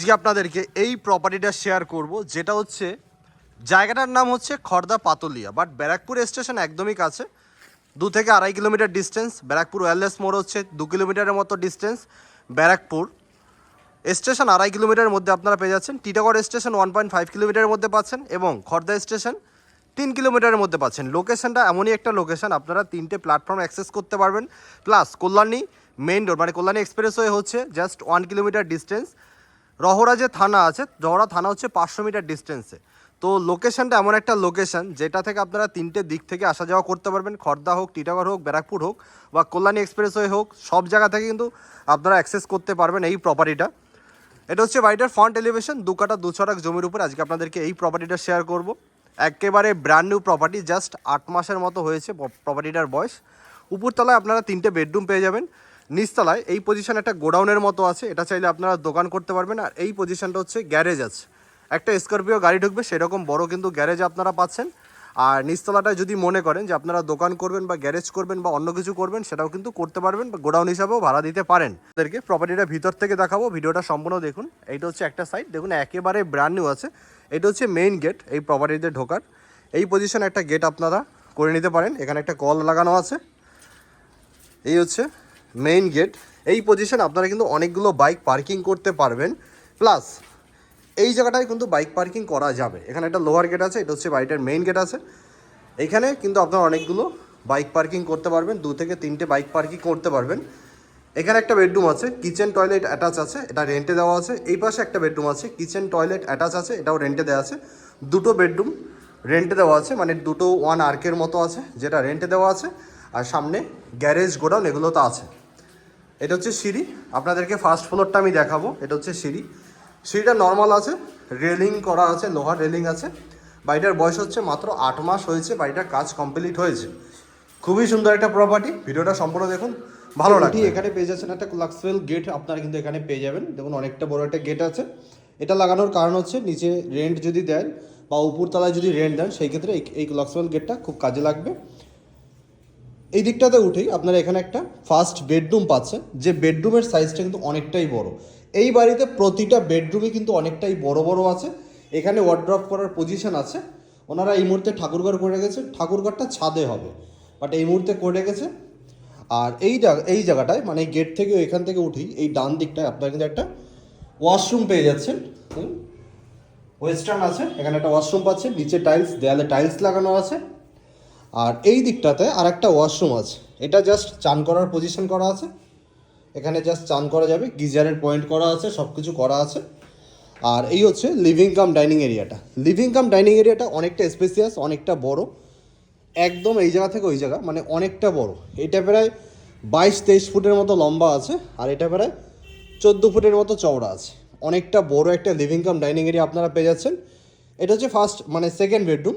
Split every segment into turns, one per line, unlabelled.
আজকে আপনাদেরকে এই প্রপার্টিটা শেয়ার করব, যেটা হচ্ছে জায়গাটার নাম হচ্ছে খড়দা পাতলিয়া, বাট ব্যারাকপুর স্টেশন একদমই কাছে, 2 থেকে 2.5 কিলোমিটার ডিস্টেন্স। ব্যারাকপুর ওয়্যারলেস মোড় হচ্ছে 2 কিলোমিটারের মতো ডিস্টেন্স। ব্যারাকপুর স্টেশন 2.5 কিলোমিটারের মধ্যে আপনারা পেয়ে যাচ্ছেন। টিটাগড় স্টেশন 1.5 কিলোমিটারের মধ্যে পাচ্ছেন এবং খড়দা স্টেশন 3 কিলোমিটারের মধ্যে পাচ্ছেন। লোকেশনটা এমনই একটা লোকেশন, আপনারা 3টে প্ল্যাটফর্ম অ্যাক্সেস করতে পারবেন। প্লাস কল্যাণী মেইন রোড মানে কল্যাণী এক্সপ্রেসওয়ে হচ্ছে জাস্ট 1 কিলোমিটার ডিস্টেন্স। রহরা যে থানা আছে, রহরা থানা হচ্ছে 500 মিটার ডিস্টেন্সে। তো লোকেশনটা এমন একটা লোকেশন যেটা থেকে আপনারা 3টে দিক থেকে আসা যাওয়া করতে পারবেন। খড়দা হোক, টিটাগড় হোক, ব্যারাকপুর হোক বা কল্যাণী এক্সপ্রেসওয়ে হোক, সব জায়গা থেকে কিন্তু আপনারা অ্যাক্সেস করতে পারবেন এই প্রপার্টিটা। এটা হচ্ছে বাড়িটার ফ্রন্ট এলিভেশন, 2 কাঠা 2 ছটাক জমির উপর আজকে আপনাদেরকে এই প্রপার্টিটা শেয়ার করব। একেবারে ব্র্যান্ড নিউ প্রপার্টি, জাস্ট 8 মাসের মতো হয়েছে প্রপার্টিটার বয়স। উপরতলায় আপনারা 3টে বেডরুম পেয়ে যাবেন। নিচতলায় এই পজিশন একটা গোডাউনের মতো আছে, এটা চাইলে আপনারা দোকান করতে পারবেন। আর এই পজিশনটা হচ্ছে গ্যারেজ আছে, একটা স্করপিও গাড়ি ঢুকবে সেরকম বড় কিন্তু গ্যারেজ আপনারা পাচ্ছেন। আর নিচতলাটায় যদি মনে করেন যে আপনারা দোকান করবেন বা গ্যারেজ করবেন বা অন্য কিছু করবেন, সেটাও কিন্তু করতে পারবেন বা গোডাউন হিসাবেও ভাড়া দিতে পারেন। তাদেরকে প্রপার্টিটা ভিতর থেকে দেখাবো, ভিডিওটা সম্পূর্ণ দেখুন। এইটা হচ্ছে একটা সাইড, দেখুন একেবারে ব্র্যান্ড নিউ আছে। এটা হচ্ছে মেইন গেট এই প্রপার্টিতে ঢোকার। এই পজিশনে একটা গেট আপনারা করে নিতে পারেন, এখানে একটা কল লাগানো আছে। এই হচ্ছে মেইন গেট। এই পজিশন আপনারা কিন্তু অনেকগুলো বাইক পার্কিং করতে পারবেন। প্লাস এই জায়গাটায় কিন্তু বাইক পার্কিং করা যাবে। এখানে একটা লোয়ার গেট আছে, এটা হচ্ছে বাড়িটার মেইন গেট আছে। এখানে কিন্তু আপনারা অনেকগুলো বাইক পার্কিং করতে পারবেন, 2 থেকে 3টে বাইক পার্কিং করতে পারবেন। এখানে একটা বেডরুম আছে, কিচেন টয়লেট অ্যাটাচ আছে, এটা রেন্টে দেওয়া আছে। এই পাশে একটা বেডরুম আছে, কিচেন টয়লেট অ্যাটাচ আছে, এটাও রেন্টে দেওয়া আছে। 2টো বেডরুম রেন্টে দেওয়া আছে, মানে 2টো 1 আর্কের মতো আছে, যেটা রেন্টে দেওয়া আছে। আর সামনে গ্যারেজ গোডাউন এগুলো তো আছে। এটা হচ্ছে সিঁড়ি, আপনাদেরকে ফার্স্ট ফ্লোরটা আমি দেখাবো। এটা হচ্ছে সিঁড়ি, সিঁড়িটা নর্মাল আছে, রেলিং করা আছে, লোহার রেলিং আছে। বাড়িটার বয়স হচ্ছে মাত্র 8 মাস হয়েছে, বাড়িটার কাজ কমপ্লিট হয়েছে। খুবই সুন্দর একটা প্রপার্টি, ভিডিওটা সম্পূর্ণ দেখুন, ভালো লাগবে। এখানে পেয়ে যাচ্ছেন একটা কোলাক্সওয়েল গেট, আপনারা কিন্তু এখানে পেয়ে যাবেন। দেখুন অনেকটা বড় একটা গেট আছে। এটা লাগানোর কারণ হচ্ছে নিচে রেন্ট যদি দেন বা উপরতলায় যদি রেন্ট দেন, সেই ক্ষেত্রে এই কোলাক্সওয়েল গেটটা খুব কাজে লাগবে। এই দিকটাতে উঠেই আপনারা এখানে একটা ফার্স্ট বেডরুম পাচ্ছেন, যে বেডরুমের সাইজটা কিন্তু অনেকটাই বড়। এই বাড়িতে প্রতিটা বেডরুমই কিন্তু অনেকটাই বড় বড় আছে। এখানে ওয়ার্ড্রপ করার পজিশন আছে। ওনারা এই মুহূর্তে ঠাকুরঘর করে গেছে, ঠাকুরঘরটা ছাদে হবে, বাট এই মুহূর্তে করে গেছে। আর এই জায়গাটায় মানে গেট থেকে এখান থেকে উঠেই এই ডান দিকটায় আপনারা কিন্তু একটা ওয়াশরুম পেয়ে যাচ্ছেন। ওয়েস্টার্ন আছে, এখানে একটা ওয়াশরুম পাচ্ছেন, নিচে টাইলস, দেয়ালে টাইলস লাগানো আছে। আর এই দিকটাতে আর একটা ওয়াশরুম আছে, এটা জাস্ট চান করার পজিশন করা আছে। এখানে জাস্ট চান করা যাবে, গিজারের পয়েন্ট করা আছে, সব কিছু করা আছে। আর এই হচ্ছে লিভিং কাম ডাইনিং এরিয়াটা। লিভিং কাম ডাইনিং এরিয়াটা অনেকটা স্পেসিয়াস, অনেকটা বড়, একদম এই জায়গা থেকে ওই জায়গা মানে অনেকটা বড়। এটা প্রায় 22-23 ফুটের মতো লম্বা আছে, আর এটা প্রায় 14 ফুটের মতো চওড়া আছে। অনেকটা বড় একটা লিভিং কাম ডাইনিং এরিয়া আপনারা পেয়ে যাচ্ছেন। এটা হচ্ছে ফার্স্ট মানে সেকেন্ড বেডরুম।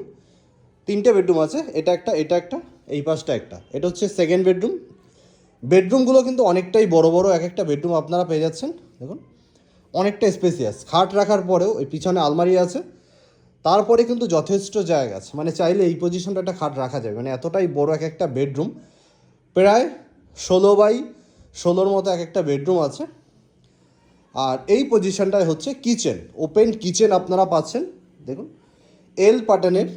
3টে বেডরুম আছে, এটা একটা, এটা একটা, এই পাশটা একটা। এটা হচ্ছে সেকেন্ড বেডরুম। বেডরুমগুলো কিন্তু অনেকটাই বড় বড়, এক একটা বেডরুম আপনারা পেয়ে যাচ্ছেন। দেখুন অনেকটা স্পেসিয়াস, খাট রাখার পরেও এই পিছনে আলমারি আছে। তারপরে কিন্তু যথেষ্ট জায়গা আছে, মানে চাইলে এই পজিশনটা একটা খাট রাখা যাবে, মানে এতটাই বড় এক একটা বেডরুম। প্রায় 16x16 মতো এক একটা বেডরুম আছে। আর এই পজিশনটায় হচ্ছে কিচেন, ওপেন কিচেন আপনারা পাচ্ছেন। দেখুন এল প্যাটার্নের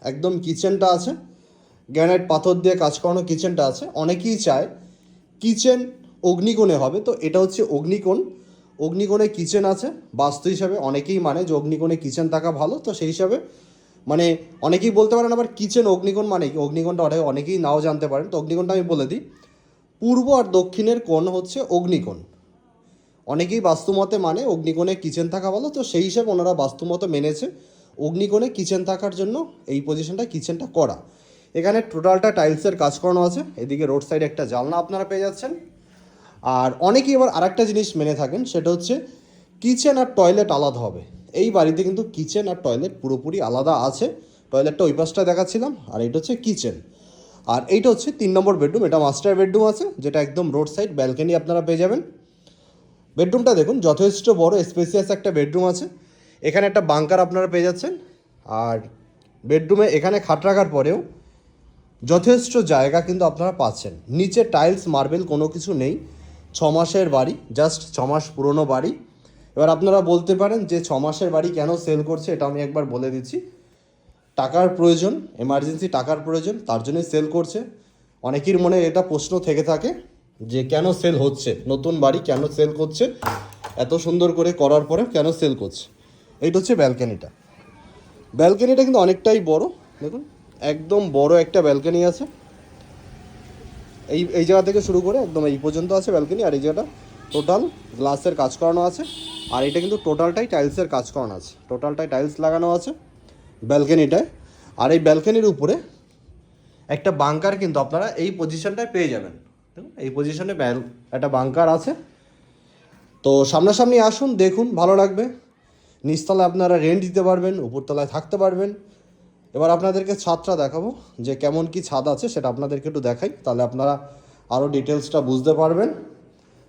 একদম কিচেনটা আছে, গ্রানাইট পাথর দিয়ে কাজ করানো কিচেনটা আছে। অনেকেই চায় কিচেন অগ্নিকোণে হবে, তো এটা হচ্ছে অগ্নিকোণ। অগ্নিকোণে কিচেন আছে, বাস্তু হিসাবে অনেকেই মানে যে অগ্নিকোণে কিচেন থাকা ভালো, তো সেই হিসাবে মানে অনেকেই বলতে পারেন আবার কিচেন অগ্নিকোণ মানে কি, অগ্নিকোণটা অনেকেই নাও জানতে পারেন। তো অগ্নিকোণটা আমি বলে দিই, পূর্ব আর দক্ষিণের কোণ হচ্ছে অগ্নিকোণ। অনেকেই বাস্তুমতে মানে অগ্নিকোণে কিচেন থাকা ভালো, তো সেই হিসাবে ওনারা বাস্তুমতে মেনেছে অগ্নিকোণে কিচেন থাকার জন্য এই পজিশনটা কিচেনটা করা। এখানে টোটালটা টাইলসের কাজ করানো আছে। এদিকে রোড সাইডে একটা জানলা আপনারা পেয়ে যাচ্ছেন। আর অনেকেই এবার আরেকটা জিনিস মেনে থাকেন, সেটা হচ্ছে কিচেন আর টয়লেট আলাদা হবে। এই বাড়িতে কিন্তু কিচেন আর টয়লেট পুরোপুরি আলাদা আছে। টয়লেটটা ওই পাশটা দেখাচ্ছিলাম, আর এইটা হচ্ছে কিচেন। আর এইটা হচ্ছে 3 নম্বর বেডরুম, এটা মাস্টার বেডরুম আছে, যেটা একদম রোড সাইড ব্যালকনি আপনারা পেয়ে যাবেন। বেডরুমটা দেখুন যথেষ্ট বড় স্পেসিয়াস একটা বেডরুম আছে। এখানে একটা বাঙ্কার আপনারা পেয়ে যাচ্ছেন। আর বেডরুমে এখানে খাট রাখার পরেও যথেষ্ট জায়গা কিন্তু আপনারা পাচ্ছেন। নিচে টাইলস মার্বেল কোনো কিছু নেই, 6 মাসের বাড়ি, জাস্ট 6 মাস পুরনো বাড়ি। এবার আপনারা বলতে পারেন যে 6 মাসের বাড়ি কেন সেল করছে, এটা আমি একবার বলে দিচ্ছি। টাকার প্রয়োজন, এমার্জেন্সি টাকার প্রয়োজন, তার জন্যই সেল করছে। অনেকের মনে এটা প্রশ্ন থেকে থাকে যে কেন সেল হচ্ছে, নতুন বাড়ি কেন সেল করছে, এত সুন্দর করে করার পরে কেন সেল করছে। এইটা হচ্ছে ব্যালকনিটা। ব্যালকনিটা কিন্তু অনেকটাই বড়, দেখুন একদম বড় একটা ব্যালকনি আছে। এই জায়গা থেকে শুরু করে একদম এই পর্যন্ত আছে ব্যালকনি। আর এই জায়গাটা টোটাল গ্লাসের কাজ করানো আছে। আর এটা কিন্তু টোটালটাই টাইলসের কাজ করানো আছে, টোটালটাই টাইলস লাগানো আছে ব্যালকনিটায়। আর এই ব্যালকনির উপরে একটা বাংকার কিন্তু আপনারা এই পজিশনটায় পেয়ে যাবেন। দেখুন এই পজিশনে একটা বাংকার আছে। তো সামনাসামনি আসুন, দেখুন, ভালো লাগবে। নিচতলায় আপনারা রেন্ট দিতে পারবেন, উপরতলায় থাকতে পারবেন। এবার আপনাদেরকে ছাদটা দেখাবো যে কেমন কি ছাদ আছে, সেটা আপনাদেরকে একটু দেখাই, তাহলে আপনারা আরও ডিটেলসটা বুঝতে পারবেন।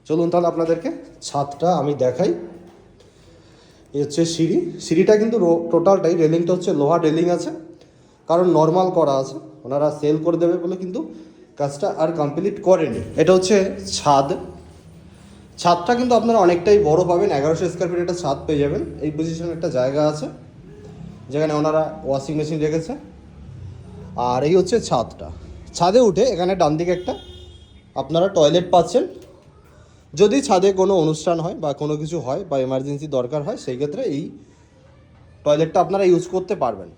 চলুন তাহলে আপনাদেরকে ছাদটা আমি দেখাই। এই হচ্ছে সিঁড়িটা কিন্তু টোটালটাই রেলিংটা হচ্ছে লোহার রেলিং আছে, কারণ নর্মাল করা আছে, ওনারা সেল করে দেবে বলে কিন্তু কাজটা আর কমপ্লিট করেনি। এটা হচ্ছে ছাদটা কিন্তু আপনারা অনেকটাই বড় পাবেন, 1100 স্কোয়ার ফিট একটা ছাদ পেয়ে যাবেন। এই পজিশনে একটা জায়গা আছে যেখানে ওনারা ওয়াশিং মেশিন রেখেছে। আর এই হচ্ছে ছাদে উঠে এখানে ডান দিকে একটা আপনারা টয়লেট পাচ্ছেন। যদি ছাদে কোনো অনুষ্ঠান হয় বা কোনো কিছু হয় বা এমার্জেন্সি দরকার হয়, সেই ক্ষেত্রে এই টয়লেটটা আপনারা ইউজ করতে পারবেন।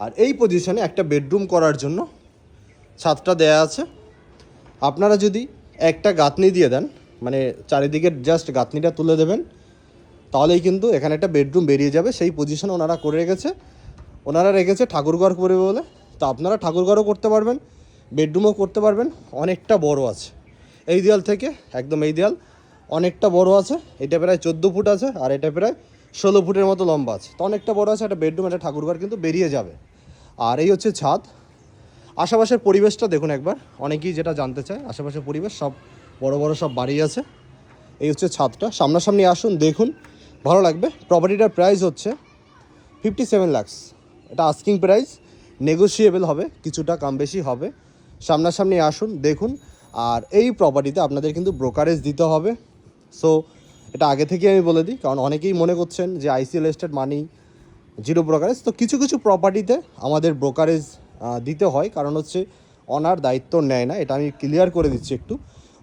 আর এই পজিশনে একটা বেডরুম করার জন্য ছাদটা দেয়া আছে। আপনারা যদি একটা গাঁথনি দিয়ে দেন, মানে চারিদিকে জাস্ট গাঁথনিটা তুলে দেবেন, তাহলেই কিন্তু এখানে একটা বেডরুম বেরিয়ে যাবে। সেই পজিশনে ওনারা রেখেছে ঠাকুরঘর করবে বলে। তো আপনারা ঠাকুরঘরও করতে পারবেন, বেডরুমও করতে পারবেন। অনেকটা বড় আছে, এই দেয়াল থেকে একদম এই দেয়াল অনেকটা বড় আছে। এটা প্রায় 14 ফুট আছে, আর এটা প্রায় 16 ফুটের মতো লম্বা আছে। তো অনেকটা বড় আছে, একটা বেডরুম একটা ঠাকুরঘর কিন্তু বেরিয়ে যাবে। আর এই হচ্ছে ছাদ। আশেপাশের পরিবেশটা দেখুন একবার, অনেকেই যেটা জানতে চায় আশেপাশের পরিবেশ, সব বড় বড় সব বাড়ি আছে। এই হচ্ছে ছাদটা, সামনাসামনি আসুন, দেখুন, ভালো লাগবে। প্রপার্টিটার প্রাইস হচ্ছে 57 লাখস। এটা আস্কিং প্রাইস, নেগোশিয়েবল হবে, কিছুটা কম বেশি হবে। সামনাসামনি আসুন, দেখুন। আর এই প্রপার্টিতে আপনাদের কিন্তু ব্রোকারেজ দিতে হবে। সো এটা আগে থেকে আমি বলে দিই, কারণ অনেকেই মনে করছেন যে আইসিএল এস্টেট মানি জিরো ব্রোকারেজ। তো কিছু কিছু প্রপার্টিতে আমাদের ব্রোকারেজ দিতে হয়, কারণ হচ্ছে অনার দায়িত্ব নেয় না। এটা আমি ক্লিয়ার করে দিচ্ছি একটু,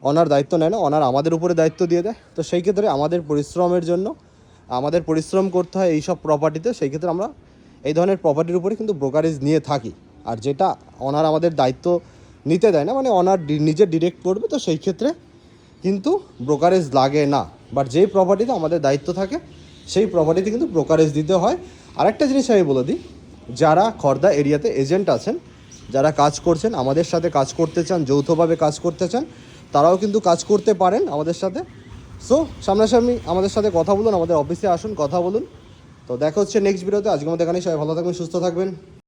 অনার দায়িত্ব নেয় না, অনার আমাদের উপরে দায়িত্ব দিয়ে দেয়। তো সেই ক্ষেত্রে আমাদের পরিশ্রমের জন্য আমাদের পরিশ্রম করতে হয় এই সব প্রপার্টিতে। সেই ক্ষেত্রে আমরা এই ধরনের প্রপার্টির উপরে কিন্তু ব্রোকারেজ নিয়ে থাকি। আর যেটা অনার আমাদের দায়িত্ব নিতে দেয় না, মানে অনার নিজে ডিরেক্ট করবে, তো সেই ক্ষেত্রে কিন্তু ব্রোকারেজ লাগে না। বাট যেই প্রপার্টিতে আমাদের দায়িত্ব থাকে সেই প্রপার্টিতে কিন্তু ব্রোকারেজ দিতে হয়। আরেকটা জিনিস আমি বলে দিই, যারা খড়দা এরিয়াতে এজেন্ট আছেন, যারা কাজ করছেন, আমাদের সাথে কাজ করতে চান, যৌথভাবে কাজ করতে চান, তারাও কিন্তু কাজ করতে পারেন আমাদের সাথে। সো সামনাসামনি আমাদের সাথে কথা বলুন, আমাদের অফিসে আসুন, কথা বলুন। তো দেখা হচ্ছে নেক্সট ভিডিওতে। আজকের মধ্যে এখানেই, সবাই ভালো থাকবেন, সুস্থ থাকবেন।